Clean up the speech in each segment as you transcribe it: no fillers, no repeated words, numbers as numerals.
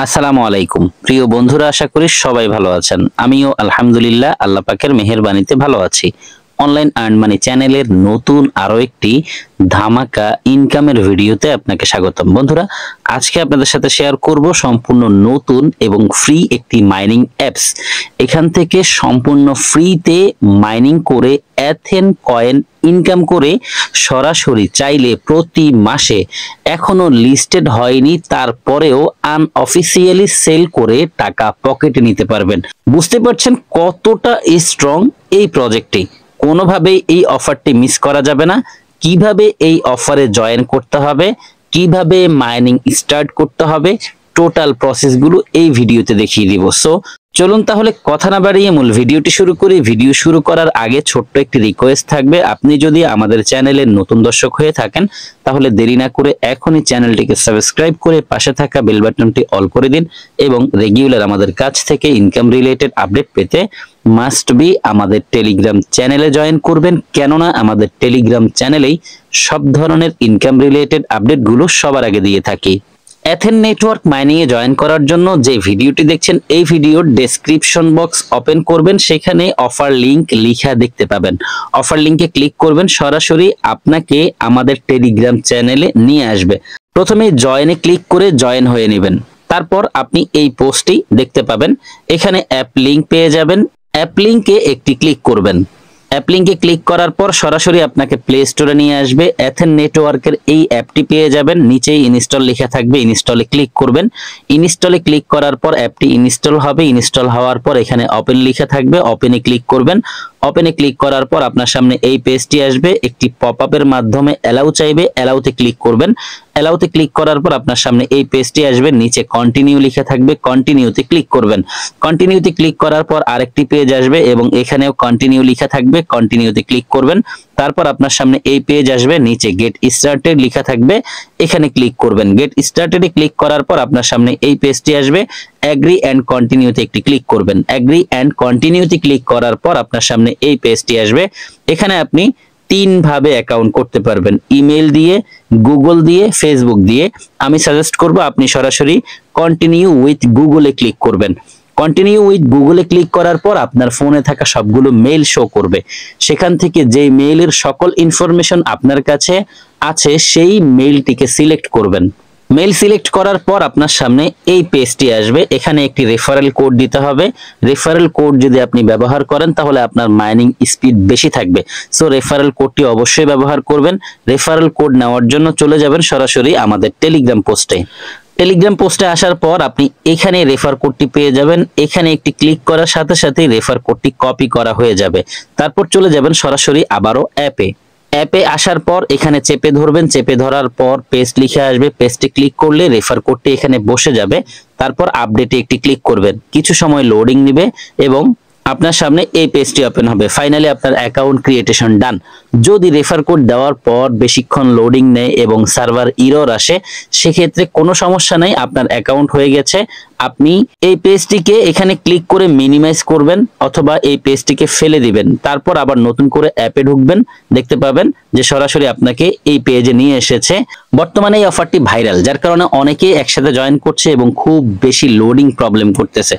আসসালামু আলাইকুম প্রিয় বন্ধুরা, আশা করি সবাই ভালো আছেন। আমিও আলহামদুলিল্লাহ আল্লাহ পাকের মেহেরবানিতে ভালো আছি। অনলাইন আর্ন মানি চ্যানেলের নতুন আরো একটি ধামাকা ইনকামের ভিডিওতে আপনাকে স্বাগতম। বন্ধুরা, আজকে আপনাদের সাথে শেয়ার করব সম্পূর্ণ নতুন এবং ফ্রি একটি মাইনিং অ্যাপস। এখান থেকে সম্পূর্ণ ফ্রিতে মাইনিং করে এথেন কয়েন ইনকাম করে সরাসরি চাইলে প্রতি মাসে এখনো লিস্টেড হয়নি তারপরেও আনঅফিসিয়ালি সেল করে টাকা পকেটে নিতে পারবেন। বুঝতে পারছেন কতটা স্ট্রং এই প্রজেক্টটি। কোনোভাবেই এই অফারটি মিস করা যাবে না। কিভাবে এই অফারে জয়েন করতে হবে, কিভাবে মাইনিং স্টার্ট করতে হবে, টোটাল প্রসেসগুলো এই ভিডিওতে দেখিয়ে দিব। সো চলুন তাহলে কথা না বাড়িয়ে মূল ভিডিওটি শুরু করি। ভিডিও শুরু করার আগে ছোট্ট একটি রিকোয়েস্ট থাকবে, আপনি যদি আমাদের চ্যানেলের নতুন দর্শক হয়ে থাকেন তাহলে দেরি না করে এখনই চ্যানেলটিকে সাবস্ক্রাইব করে পাশে থাকা বেল বাটনটি অল করে দিন এবং রেগুলার আমাদের কাছ থেকে ইনকাম রিলেটেড আপডেট পেতে মাস্ট বি আমাদের টেলিগ্রাম চ্যানেলে জয়েন করবেন। কেননা আমাদের টেলিগ্রাম চ্যানেলেই সব ধরনের ইনকাম রিলেটেড আপডেটগুলো সবার আগে দিয়ে থাকি। এথেন নেটওয়ার্ক মাইনিং এ জয়েন করার জন্য যে ভিডিওটি দেখছেন এই ভিডিওর ডেসক্রিপশন বক্স ওপেন করবেন, সেখানে অফার লিংক লিখা দেখতে পাবেন। অফার লিংকে ক্লিক করবেন, সরাসরি আপনাকে আমাদের টেলিগ্রাম চ্যানেলে নিয়ে আসবে। প্রথমে জয়েনে ক্লিক করে জয়েন হয়ে নেবেন। তারপর আপনি এই পোস্টটি দেখতে পাবেন, এখানে অ্যাপ লিংক পেয়ে যাবেন। অ্যাপ লিংকে একটি ক্লিক করবেন। অ্যাপ লিংকে ক্লিক করার পর সরাসরি আপনাকে প্লে স্টোরে নিয়ে আসবে। এথেন নেটওয়ার্কের এই অ্যাপটি পেয়ে যাবেন, নিচেই ইনস্টল লেখা থাকবে, ইনস্টলে ক্লিক করবেন। ইনস্টলে ক্লিক করার পর অ্যাপটি ইনস্টল হবে। ইনস্টল হওয়ার পর এখানে ওপেন লেখা থাকবে, ওপেনে ক্লিক করবেন। ওপেনে ক্লিক করার পর আপনার সামনে এই পেজটি আসবে। একটি পপআপের মাধ্যমে অ্যালাউ চাইবে, অ্যালাউতে ক্লিক করবেন। অ্যালাউতে ক্লিক করার পর আপনার সামনে এই পেজটি আসবে, নিচে কন্টিনিউ লেখা থাকবে, কন্টিনিউতে ক্লিক করবেন। কন্টিনিউতে ক্লিক করার পর আরেকটি পেজ আসবে এবং এখানেও কন্টিনিউ লেখা থাকবে, কন্টিনিউতে ক্লিক করবেন। তারপর আপনার সামনে এই পেজ আসবে, নিচে গেট স্টার্টেড লেখা থাকবে, এখানে ক্লিক করবেন। গেট স্টার্টেডে ক্লিক করার পর আপনার সামনে এই পেজটি আসবে, এগ্রি এন্ড কন্টিনিউতে একটি ক্লিক করবেন। এগ্রি এন্ড কন্টিনিউতে ক্লিক করার পর আপনার সামনে এই পেজটি আসবে। এখানে আপনি তিন ভাবে অ্যাকাউন্ট করতে পারবেন, ইমেল দিয়ে, গুগল দিয়ে, ফেসবুক দিয়ে। আমি সাজেস্ট করব আপনি সরাসরি কন্টিনিউ উইথ গুগলে ক্লিক করবেন। কন্টিনিউ উইথ গুগলে ক্লিক করার পর আপনার ফোনে থাকা সবগুলো মেইল শো করবে। সেখান থেকে যে মেইলের সকল ইনফরমেশন আপনার কাছে আছে সেই মেইলটিকে সিলেক্ট করবেন। মেইল সিলেক্ট করার পর আপনার সামনে এই পেজটি আসবে, এখানে একটি রেফারেল কোড দিতে হবে। রেফারেল কোড যদি আপনি ব্যবহার করেন তাহলে আপনার মাইনিং স্পিড বেশি থাকবে। সো রেফারেল কোডটি অবশ্যই ব্যবহার করবেন। রেফারেল কোড নেওয়ার জন্য চলে যাবেন সরাসরি আমাদের টেলিগ্রাম পোস্টে। টেলিগ্রাম পোস্টে আসার পর আপনি এখানে রেফার কোডটি পেয়ে যাবেন। এখানে একটি ক্লিক করার সাথে সাথে রেফার কোডটি কপি করা হয়ে যাবে। তারপর চলে যাবেন সরাসরি আবারও অ্যাপে। অ্যাপে আসার পর এখানে চেপে ধরবেন, চেপে ধরার পর পেস্ট লিখে আসবে। পেস্টে ক্লিক করলে রেফার কোডটি এখানে বসে যাবে। তারপর আপডেটে একটি ক্লিক করবেন। কিছু সময় লোডিং নেবে এবং আপনার সামনে এই পেজটি ওপেন হবে। ফাইনালি আপনার অ্যাকাউন্ট ক্রিয়েটেশন ডান। যদি রেফার কোড দেওয়ার পর বেশিক্ষণ লোডিং নেয় এবং সার্ভার এরর আসে, সেক্ষেত্রে কোনো সমস্যা নাই, আপনার অ্যাকাউন্ট হয়ে গেছে। আপনি এই পেজটিকে এখানে ক্লিক করে মিনিমাইজ করবেন অথবা এই পেজটিকে ফেলে দিবেন। তারপর আবার নতুন করে অ্যাপে ঢুকবেন, দেখতে পাবেন যে সরাসরি আপনাকে এই পেজে নিয়ে এসেছে। বর্তমানে এই অফারটি ভাইরাল, যার কারণে অনেকেই একসাথে জয়েন করছে এবং খুব বেশি লোডিং প্রবলেম করতেছে।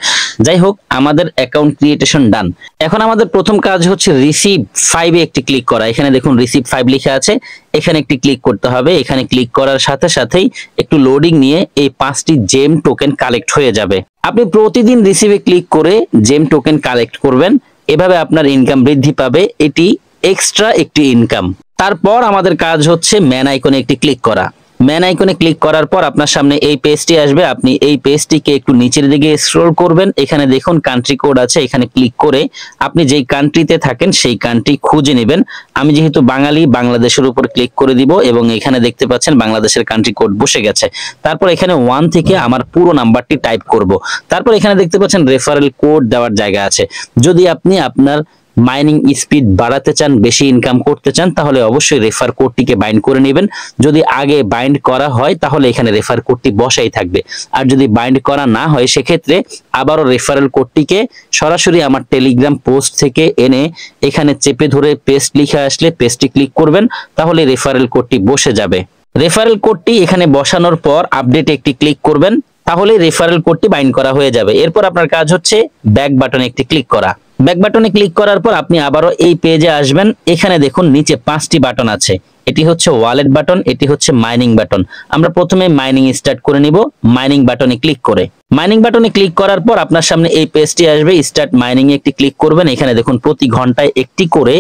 যাই হোক, আমাদের অ্যাকাউন্ট ক্রিয়েটেশন ডান। এখন আমাদের প্রথম কাজ হচ্ছে রিসিভ 5 এ একটি ক্লিক করা। এখানে দেখুন রিসিভ 5 লেখা আছে, এখানে একটি ক্লিক করতে হবে। এখানে ক্লিক করার সাথে সাথেই একটু লোডিং নিয়ে এই 5টি জেম টোকেন কালেক্ট হয়ে যাবে। আপনি প্রতিদিন রিসিভে ক্লিক করে জেম টোকেন কালেক্ট করবেন, এভাবে আপনার ইনকাম বৃদ্ধি পাবে। এটি এক্সট্রা একটি ইনকাম। তারপর আমাদের কাজ হচ্ছে ম্যান আইকনে একটি ক্লিক করা। ম্যান আইকনে ক্লিক করার পর আপনার সামনে এই পেজটি আসবে। আপনি এই পেজটিকে একটু নিচের দিকে স্ক্রল করবেন। এখানে দেখুন কান্ট্রি কোড আছে, এখানে ক্লিক করে আপনি যেই কান্ট্রিতে থাকেন সেই কান্ট্রি খুঁজে নেবেন। আমি যেহেতু বাঙালি, বাংলাদেশের উপর ক্লিক করে দিব এবং এখানে দেখতে পাচ্ছেন বাংলাদেশের কান্ট্রি কোড বসে গেছে। তারপর এখানে 1 থেকে আমার পুরো নাম্বারটি টাইপ করব। তারপর এখানে দেখতে পাচ্ছেন রেফারেল কোড দেওয়ার জায়গা আছে। যদি আপনি আপনার মাইনিং স্পিড বাড়াতে চান, বেশি ইনকাম করতে চান, তাহলে অবশ্যই রেফার কোডটিকে বাইন্ড করে নেবেন। যদি আগে বাইন্ড করা হয় তাহলে এখানে রেফার কোডটি বসাই থাকবে, আর যদি বাইন্ড করা না হয় সেক্ষেত্রে আবারও রেফারেল কোডটিকে সরাসরি আমার টেলিগ্রাম পোস্ট থেকে এনে এখানে চেপে ধরে পেস্ট লিখে আসলে পেস্টটি ক্লিক করবেন, তাহলে রেফারেল কোডটি বসে যাবে। রেফারেল কোডটি এখানে বসানোর পর আপডেটে একটি ক্লিক করবেন। তাহলে রেফারেল কোডটি বাইন্ড করা হয়ে যাবে। এরপর আপনার কাজ হচ্ছে ব্যাক বাটনে একটি ক্লিক করা। ব্যাক বাটনে ক্লিক করার পর আপনি আবারও এই পেজে আসবেন। এখানে দেখুন নিচে 5টি বাটন আছে। এটি হচ্ছে ওয়ালেট বাটন, এটি হচ্ছে মাইনিং বাটন। আমরা প্রথমে মাইনিং স্টার্ট করে নিব মাইনিং বাটনে ক্লিক করে। মাইনিং বাটনে ক্লিক করার পর আপনার সামনে এই পেজটি আসবে। স্টার্ট মাইনিং এ একটি ক্লিক করবেন। এখানে দেখুন প্রতি ঘন্টায় একটি করে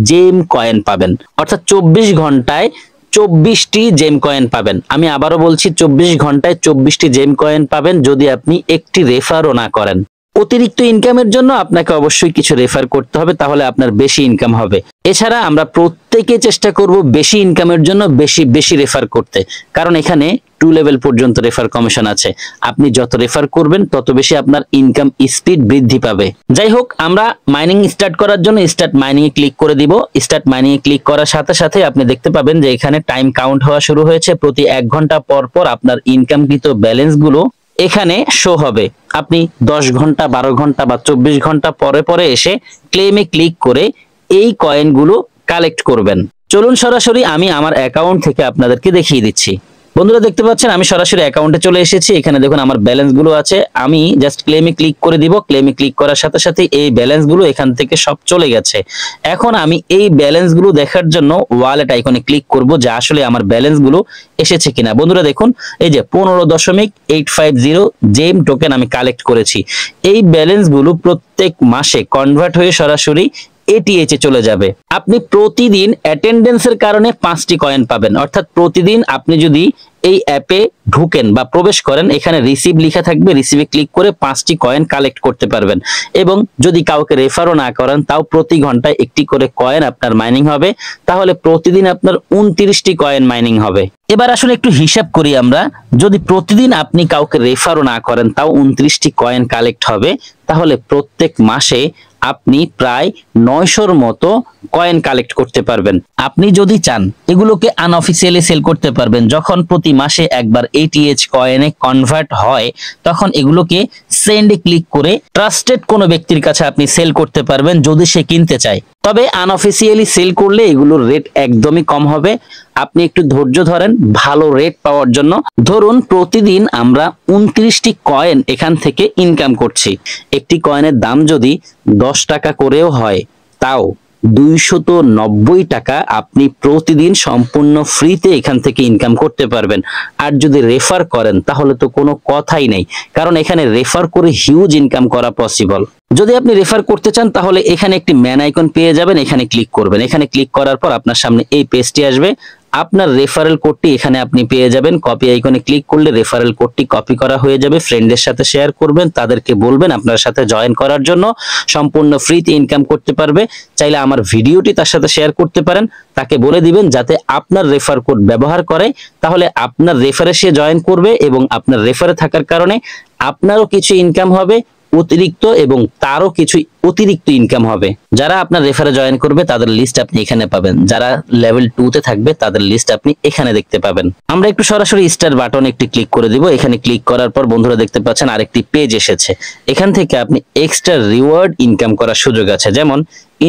জেম কয়েন পাবেন, অর্থাৎ 24 ঘন্টায় 24টি জেম কয়েন পাবেন। আমি আবারও বলছি 24 ঘন্টায় 24টি জেম কয়েন পাবেন যদি আপনি একটি রেফারও না করেন। অতিরিক্ত ইনকামের জন্য আপনাকে অবশ্যই কিছু রেফার করতে হবে, তাহলে আপনার বেশি ইনকাম হবে। এছাড়া আমরা প্রত্যেকে চেষ্টা করব বেশি ইনকামের জন্য বেশি বেশি রেফার করতে, কারণ এখানে 2 লেভেল পর্যন্ত রেফার কমিশন আছে। আপনি যত রেফার করবেন তত বেশি আপনার ইনকাম স্পিড বৃদ্ধি পাবে। যাই হোক, আমরা মাইনিং স্টার্ট করার জন্য স্টার্ট মাইনিং এ ক্লিক করে দিব। স্টার্ট মাইনিং এ ক্লিক করার সাথে সাথে আপনি দেখতে পাবেন যে এখানে টাইম কাউন্ট হওয়া শুরু হয়েছে। প্রতি 1 ঘন্টা পর পর আপনার ইনকামকৃত ব্যালেন্স গুলো এখানে শো হবে। আপনি 10 ঘন্টা, 12 ঘন্টা বা 24 ঘন্টা পরে পরে এসে ক্লেমে ক্লিক করে এই কয়েনগুলো কালেক্ট করবেন। চলুন সরাসরি আমি আমার অ্যাকাউন্ট থেকে আপনাদেরকে দেখিয়ে দিচ্ছি। বন্ধুরা দেখতে পাচ্ছেন আমি সরাসরি অ্যাকাউন্টে চলে এসেছি। এখানে দেখুন আমার ব্যালেন্স গুলো আছে। আমি জাস্ট ক্লেমে ক্লিক করে দিব। ক্লেমে ক্লিক করার সাথে সাথে এই ব্যালেন্স গুলো এখান থেকে সব চলে গেছে। এখন আমি এই ব্যালেন্স গুলো দেখার জন্য ওয়ালেট আইকনে ক্লিক করব যে আসলে আমার ব্যালেন্স গুলো এসেছে কিনা। বন্ধুরা দেখুন এই যে 15.850 জেম টোকেন আমি কালেক্ট করেছি। এই ব্যালেন্স গুলো প্রত্যেক মাসে কনভার্ট হয়ে সরাসরি এটিএইচ এ চলে যাবে। আপনি প্রতিদিন অ্যাটেন্ডেন্সের কারণে 5টি কয়েন পাবেন, অর্থাৎ প্রতিদিন আপনি যদি এই অ্যাপে ঢুকেন বা প্রবেশ করেন, এখানে রিসিভ লেখা থাকবে, রিসিভে ক্লিক করে 5টি কয়েন কালেক্ট করতে পারবেন। এবং যদি কাউকে রেফারও না করেন তাও প্রতি ঘন্টায় একটি করে কয়েন আপনার মাইনিং হবে। তাহলে প্রতিদিন আপনার 29টি কয়েন মাইনিং হবে। এবার আসলে একটু হিসাব করি আমরা, যদি প্রতিদিন আপনি কাউকে রেফারও না করেন তাও 29টি কয়েন কালেক্ট হবে, তাহলে প্রত্যেক মাসে আপনি প্রায় 900-র মতো কয়েন কালেক্ট করতে পারবেন। আপনি যদি চান এগুলোকে আনঅফিসিয়ালি সেল করতে পারবেন। যখন প্রতি মাসে একবার এটিএইচ কয়েনে কনভার্ট হয় তখন এগুলোকে সেন্ডে ক্লিক করে ট্রাস্টেড কোনো ব্যক্তির কাছে আপনি সেল করতে পারবেন যদি সে কিনতে চায়। তবে আনঅফিসিয়ালি সেল করলে এগুলোর রেট একদমই কম হবে। আপনি একটু ধৈর্য ধরেন ভালো রেট পাওয়ার জন্য। ধরুন প্রতিদিন আমরা 29টি কয়েন এখান থেকে ইনকাম করছি। একটি কয়েনের দাম যদি 10 টাকা করেও হয় তাও 290 টাকা আপনি প্রতিদিন সম্পূর্ণ ফ্রিতে এখান থেকে ইনকাম করতে পারবেন। আর যদি রেফার করেন তাহলে তো কোনো কথাই নেই, কারণ এখানে রেফার করে হিউজ ইনকাম করা পসিবল। যদি আপনি রেফার করতে চান তাহলে এখানে একটি ম্যান আইকন পেয়ে যাবেন, এখানে ক্লিক করবেন। এখানে ক্লিক করার পর আপনার সামনে এই পেজটি আসবে। আপনার রেফারেল কোডটি এখানে আপনি পেয়ে যাবেন। কপি আইকনে ক্লিক করলে রেফারেল কোডটি কপি করা হয়ে যাবে। ফ্রেন্ডদের সাথে শেয়ার করবেন, তাদেরকে বলবেন আপনার সাথে জয়েন করার জন্য। সম্পূর্ণ ফ্রিতে ইনকাম করতে পারবে। চাইলে আমার ভিডিওটি তার সাথে শেয়ার করতে পারেন, তাকে বলে দিবেন যাতে আপনার রেফার কোড ব্যবহার করে, তাহলে আপনার রেফারে সে জয়েন করবে এবং আপনার রেফারে থাকার কারণে আপনারও কিছু ইনকাম হবে অতিরিক্ত এবং তারও কিছু অতিরিক্ত ইনকাম হবে। যারা আপনার রেফারে জয়েন করবে তাদের লিস্ট আপনি এখানে পাবেন, যারা লেভেল 2 তে থাকবে তাদের লিস্ট আপনি এখানে দেখতে পাবেন। আমরা একটু সরাসরি স্টার বাটন একটি ক্লিক করে দিব। এখানে ক্লিক করার পর বন্ধুরা দেখতে পাচ্ছেন আরেকটি পেজ এসেছে। এখান থেকে আপনি এক্সট্রা রিওয়ার্ড ইনকাম করার সুযোগ আছে, যেমন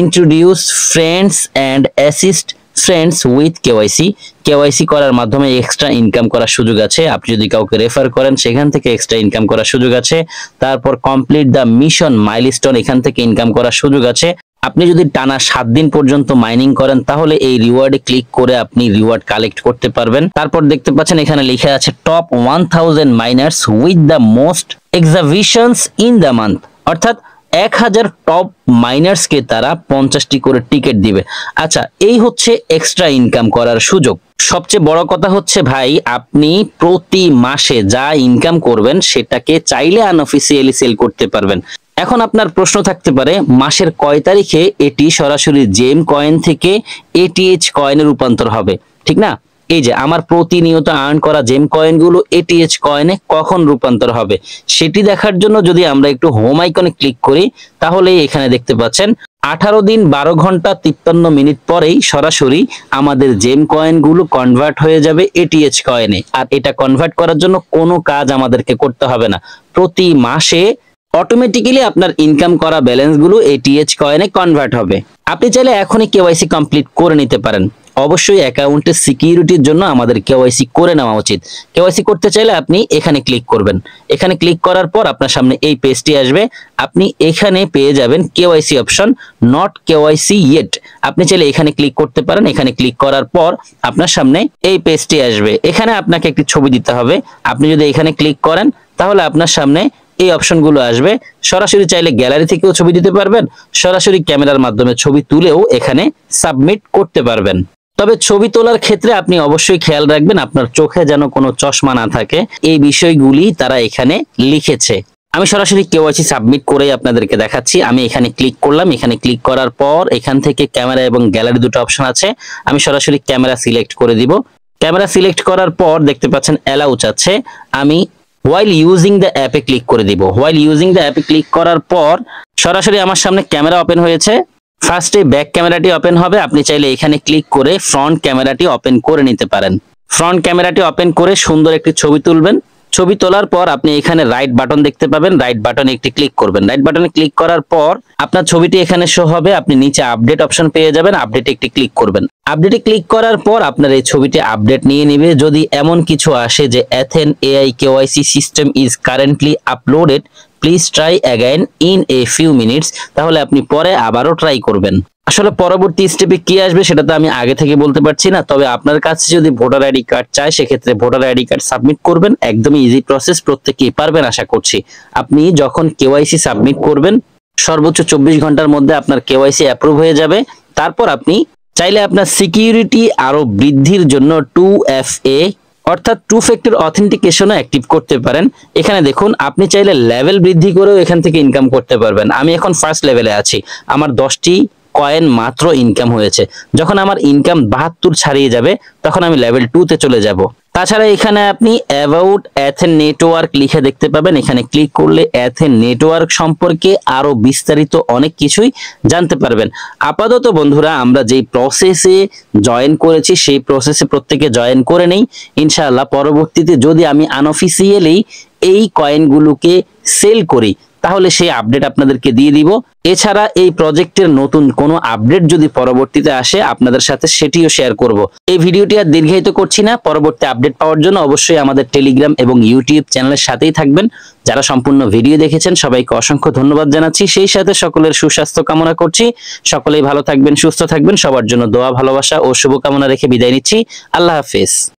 introduce friends and assist friends with KYC. KYC করার মাধ্যমে এক্সট্রা ইনকাম করার সুযোগ আছে। আপনি যদি কাউকে রেফার করেন সেখান থেকে এক্সট্রা ইনকাম করার সুযোগ আছে। তারপর কমপ্লিট দ্য মিশন মাইলস্টোন, এখান থেকে ইনকাম করার সুযোগ আছে। আপনি যদি টানা 7 দিন পর্যন্ত মাইনিং করেন তাহলে এই রিওয়ার্ডে ক্লিক করে আপনি রিওয়ার্ড কালেক্ট করতে পারবেন। তারপর দেখতে পাচ্ছেন এখানে লেখা আছে top 1000 miners with the most exhibitions in the month, অর্থাৎ 1000 টপ মাইনার্সকে তারা 50টি করে টিকিট দিবে। আচ্ছা, এই হচ্ছে এক্সট্রা ইনকাম করার সুযোগ। সবচেয়ে বড় কথা হচ্ছে ভাই, আপনি প্রতি মাসে যা ইনকাম করবেন সেটাকে চাইলে আনঅফিসিয়ালি সেল করতে পারবেন। এখন আপনার প্রশ্ন থাকতে পারে মাসের কয় তারিখে এটি সরাসরি জেম কয়েন থেকে এটিএইচ কয়েনে রূপান্তর হবে, ঠিক না? এই যে আমার প্রতিনিয়ত আর্ন করা জেম কয়েনগুলো এটিএইচ কয়েনে কখন রূপান্তর হবে সেটি দেখার জন্য যদি আমরা একটু হোম আইকনে ক্লিক করি তাহলে এখানে দেখতে পাচ্ছেন 18 দিন 12 ঘন্টা 53 মিনিট পরেই সরাসরি আমাদের জেম কয়েনগুলো কনভার্ট হয়ে যাবে এটিএইচ কয়েনে। আর এটা কনভার্ট করার জন্য কোনো কাজ আমাদেরকে করতে হবে না। প্রতি মাসে অটোমেটিক্যালি আপনার ইনকাম করা ব্যালেন্স গুলো এটিএইচ কয়েনে কনভার্ট হবে। আপনি চাইলে এখনই কেওয়াইসি কমপ্লিট করে নিতে পারেন। অবশ্যই অ্যাকাউন্টের সিকিউরিটির জন্য আমাদের কেওয়াইসি করে নেওয়া উচিত। কেওয়াইসি করতে চাইলে আপনি এখানে ক্লিক করবেন। এখানে ক্লিক করার পর আপনার সামনে এই পেজটি আসবে। আপনি এখানে পেয়ে যাবেন KYC option, not KYC yet. আপনি চাইলে এখানে ক্লিক করতে পারেন। এখানে ক্লিক করার পর আপনার সামনে এই পেজটি আসবে। এখানে আপনাকে একটি ছবি দিতে হবে। আপনি যদি এখানে ক্লিক করেন তাহলে আপনার সামনে এই অপশনগুলো আসবে। সরাসরি চাইলে গ্যালারি থেকেও ছবি দিতে পারবেন, সরাসরি ক্যামেরার মাধ্যমে ছবি তুলেও এখানে সাবমিট করতে পারবেন। তবে ছবি তোলার ক্ষেত্রে আপনি অবশ্যই খেয়াল রাখবেন আপনার চোখে যেন কোনো চশমা না থাকে। এই বিষয়গুলি তারা এখানে লিখেছে। আমি সরাসরি কেওয়াইসি সাবমিট করেই আপনাদেরকে দেখাচ্ছি। আমি এখানে ক্লিক করলাম। এখানে ক্লিক করার পর এখান থেকে ক্যামেরা এবং গ্যালারি দুটো অপশন আছে। আমি সরাসরি ক্যামেরা সিলেক্ট করে দিব। ক্যামেরা সিলেক্ট করার পর দেখতে পাচ্ছেন অ্যালাউ চাচ্ছে। আমি while using the অ্যাপে ক্লিক করে দিব। while using the অ্যাপে ক্লিক করার পর সরাসরি আমার সামনে ক্যামেরা ওপেন হয়েছে। ফার্স্টে ব্যাক ক্যামেরাটি ওপেন হবে। আপনি চাইলে এখানে ক্লিক করে ফ্রন্ট ক্যামেরাটি ওপেন করে নিতে পারেন। ফ্রন্ট ক্যামেরাটি ওপেন করে সুন্দর একটি ছবি তুলবেন। ছবি তোলার পর আপনি এখানে রাইট বাটন দেখতে পাবেন। রাইট বাটনে একটি ক্লিক করবেন। রাইট বাটনে ক্লিক করার পর আপনার ছবিটি এখানে শো হবে। আপনি নিচে আপডেট অপশন পেয়ে যাবেন। আপডেটে একটি ক্লিক করবেন। আপডেটে ক্লিক করার পর আপনার এই ছবিটি আপডেট নিয়ে নেবে। যদি এমন কিছু আসে যে এথেন AI KYC system is currently uploaded, please try again in a few minutes, তাহলে আপনি পরে আবারও ট্রাই করবেন। আসলে পরবর্তী স্টেপে কি আসবে সেটা তো আমি আগে থেকে বলতে পারছি না। তবে আপনার কাছে যদি ভোটার আইডি কার্ড চায় সেক্ষেত্রে ভোটার আইডি কার্ড সাবমিট করবেন। একদমই ইজি প্রসেস, প্রত্যেকেই পারবেন আশা করছি। আপনি যখন কেওয়াইসি সাবমিট করবেন সর্বোচ্চ 24 ঘন্টার মধ্যে আপনার কেওয়াইসি অ্যাপ্রুভ হয়ে যাবে। তারপর আপনি চাইলে আপনার সিকিউরিটি আরো বৃদ্ধির জন্য 2FA অর্থাৎ টু ফ্যাক্টর অথেন্টিকেশনও অ্যাক্টিভ করতে পারেন। এখানে দেখুন আপনি চাইলে লেভেল বৃদ্ধি করেও এখান থেকে ইনকাম করতে পারবেন। আমি এখন ফার্স্ট লেভেলে আছি, আমার 10টি কয়েন মাত্র ইনকাম হয়েছে। যখন আমার ইনকাম 72 ছাড়িয়ে যাবে তখন আমি লেভেল 2 তে চলে যাব। তাছাড়া এখানে আপনি অ্যাবাউট এথেন নেটওয়ার্ক লিখে দেখতে পাবেন। এখানে ক্লিক করলে এথেন নেটওয়ার্ক সম্পর্কে আরো বিস্তারিত অনেক কিছুই জানতে পারবেন। আপাতত বন্ধুরা আমরা যেই প্রসেসে জয়েন করেছি সেই প্রসেসে প্রত্যেকে জয়েন করে নেই। ইনশাআল্লাহ পরবর্তীতে যদি আমি আনঅফিসিয়ালি এই কয়েনগুলোকে সেল করি তাহলে সেই আপডেট আপনাদেরকে দিয়ে দিব। এছাড়া এই প্রজেক্টের নতুন কোনো আপডেট যদি পরবর্তীতে আসে আপনাদের সাথে সেটিও শেয়ার করব। এই ভিডিওটি আর দীর্ঘায়িত করছি না। পরবর্তী আপডেট পাওয়ার জন্য অবশ্যই আমাদের টেলিগ্রাম এবং ইউটিউব চ্যানেলের সাথেই থাকবেন। যারা সম্পূর্ণ ভিডিও দেখেছেন সবাইকে অসংখ্য ধন্যবাদ জানাচ্ছি। সেই সাথে সকলের সুস্বাস্থ্য কামনা করছি। সকলেই ভালো থাকবেন, সুস্থ থাকবেন। সবার জন্য দোয়া, ভালোবাসা ও শুভকামনা রেখে বিদায় নিচ্ছি। আল্লাহ হাফেজ।